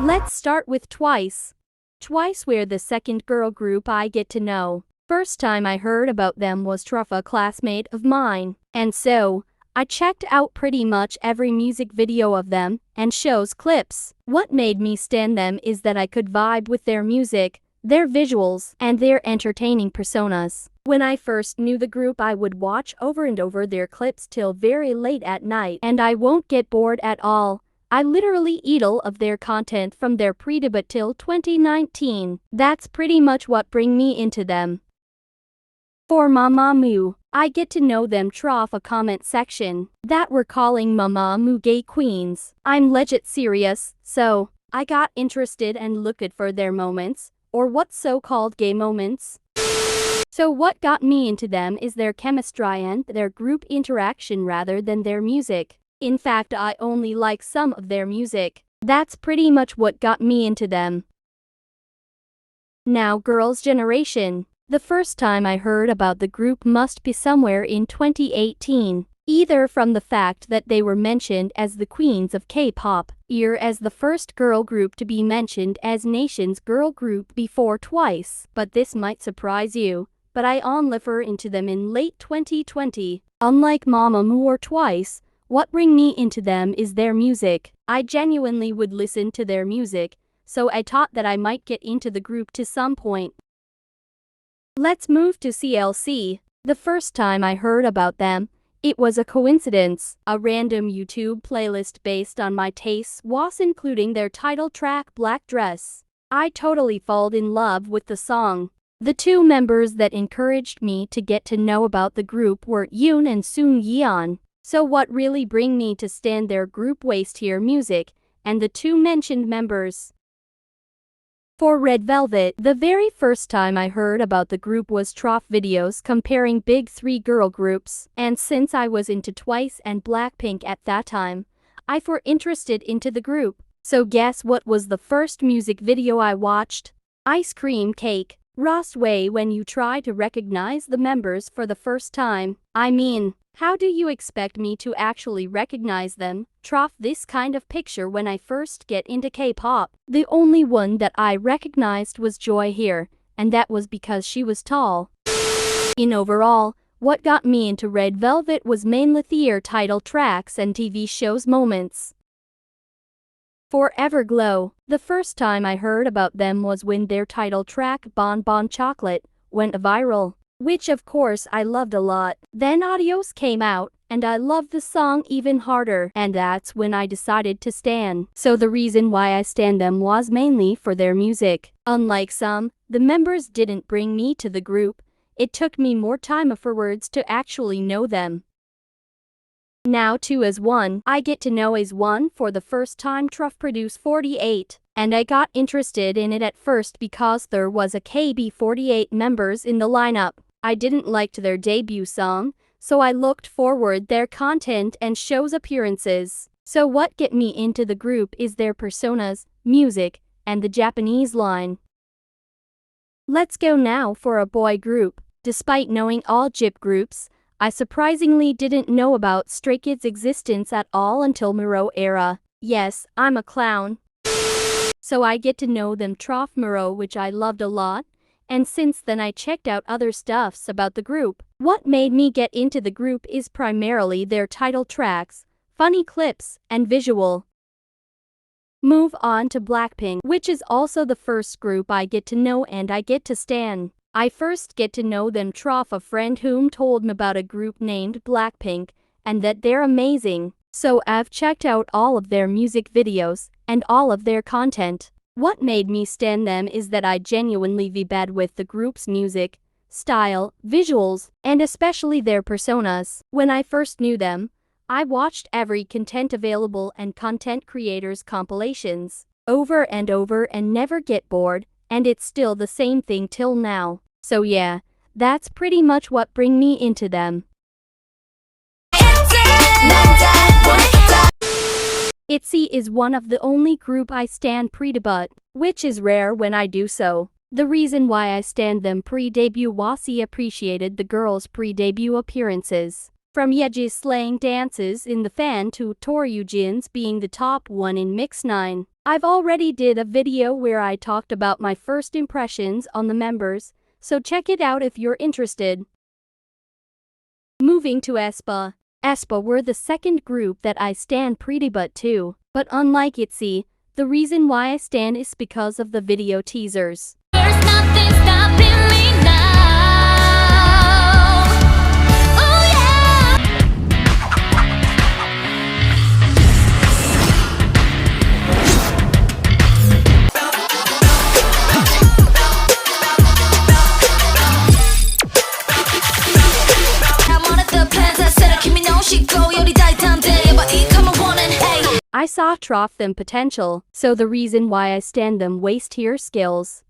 Let's start with Twice. Twice were the second girl group I get to know. First time I heard about them was through a classmate of mine, and so I checked out pretty much every music video of them and shows clips. What made me stan them is that I could vibe with their music, their visuals, and their entertaining personas. When I first knew the group, I would watch over and over their clips till very late at night, and I won't get bored at all. I literally eat all of their content from their pre-debut till 2019. That's pretty much what bring me into them. For Mamamoo, I get to know them through a comment section that were calling Mamamoo gay queens. I'm legit serious, so I got interested and looked for their moments, or what's so-called gay moments. So what got me into them is their chemistry and their group interaction rather than their music. In fact, I only like some of their music. That's pretty much what got me into them. Now, Girls' Generation. The first time I heard about the group must be somewhere in 2018, either from the fact that they were mentioned as the queens of K-pop, or as the first girl group to be mentioned as Nation's girl group before Twice. But this might surprise you, but I only fell into them in late 2020. Unlike Mamamoo or Twice, what bring me into them is their music. I genuinely would listen to their music, so I thought that I might get into the group to some point. Let's move to CLC. The first time I heard about them, it was a coincidence. A random YouTube playlist based on my tastes was including their title track Black Dress. I totally fell in love with the song. The two members that encouraged me to get to know about the group were Yoon and Seeya. So what really bring me to stan their group was their music, and the two mentioned members. For Red Velvet, the very first time I heard about the group was through videos comparing big three girl groups, and since I was into Twice and Blackpink at that time, I were interested into the group. So guess what was the first music video I watched? Ice Cream Cake. Ross way when you try to recognize the members for the first time. I mean, how do you expect me to actually recognize them through this kind of picture when I first get into K-pop? The only one that I recognized was Joy here, and that was because she was tall. In overall, what got me into Red Velvet was mainly their title tracks and TV shows moments. For Everglow, the first time I heard about them was when their title track Bon Bon Chocolate went viral, which of course I loved a lot. Then Adios came out, and I loved the song even harder, and that's when I decided to stan. So the reason why I stan them was mainly for their music. Unlike some, the members didn't bring me to the group. It took me more time afterwards to actually know them. Now to As1, I get to know As1 for the first time through Produce 48, and I got interested in it at first because there was a KB48 members in the lineup. I didn't like their debut song, so I looked forward their content and shows appearances. So what get me into the group is their personas, music, and the Japanese line. Let's go now for a boy group. Despite knowing all Jip groups, I surprisingly didn't know about Stray Kids' existence at all until Miro era. Yes, I'm a clown. So I get to know them through Miro, which I loved a lot, and since then I checked out other stuffs about the group. What made me get into the group is primarily their title tracks, funny clips, and visual. Move on to Blackpink, which is also the first group I get to know and I get to stan. I first get to know them through a friend whom told me about a group named Blackpink, and that they're amazing. So I've checked out all of their music videos, and all of their content. What made me stan them is that I genuinely vibed with the group's music, style, visuals, and especially their personas. When I first knew them, I watched every content available and content creators' compilations, over and over and never get bored, and it's still the same thing till now. So yeah, that's pretty much what bring me into them. ITZY is one of the only group I stan pre-debut, which is rare when I do so. The reason why I stan them pre-debut was I appreciated the girls' pre-debut appearances. From Yeji's slaying dances in the fan to Toryujin's being the top one in Mix 9. I've already did a video where I talked about my first impressions on the members, so check it out if you're interested. Moving to aespa. aespa were the second group that I stan pretty too, but unlike ITZY, the reason why I stan is because of the video teasers. There's nothing stopping me now. Oh yeah. I'm on it, the plans I said. Kimi no shiko yori daitante. But come on and hey. I saw trough them potential, so the reason why I stan them waste tier skills.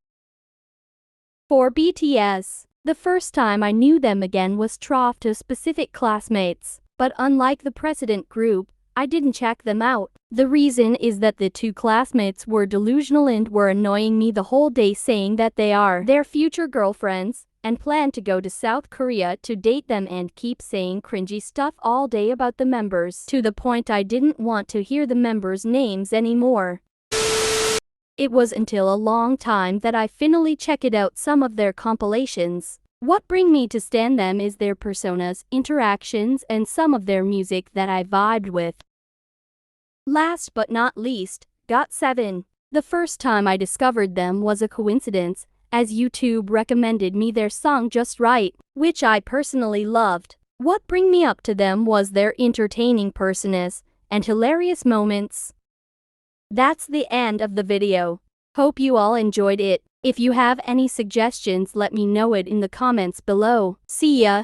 For BTS, the first time I knew them again was trough to specific classmates, but unlike the precedent group, I didn't check them out. The reason is that the two classmates were delusional and were annoying me the whole day saying that they are their future girlfriends, and plan to go to South Korea to date them and keep saying cringy stuff all day about the members to the point I didn't want to hear the members' names anymore. It was until a long time that I finally checked out some of their compilations. What bring me to stan them is their personas, interactions, and some of their music that I vibed with. Last but not least, GOT7. The first time I discovered them was a coincidence, as YouTube recommended me their song Just Right, which I personally loved. What bring me up to them was their entertaining personas and hilarious moments. That's the end of the video. Hope you all enjoyed it. If you have any suggestions, let me know it in the comments below. See ya!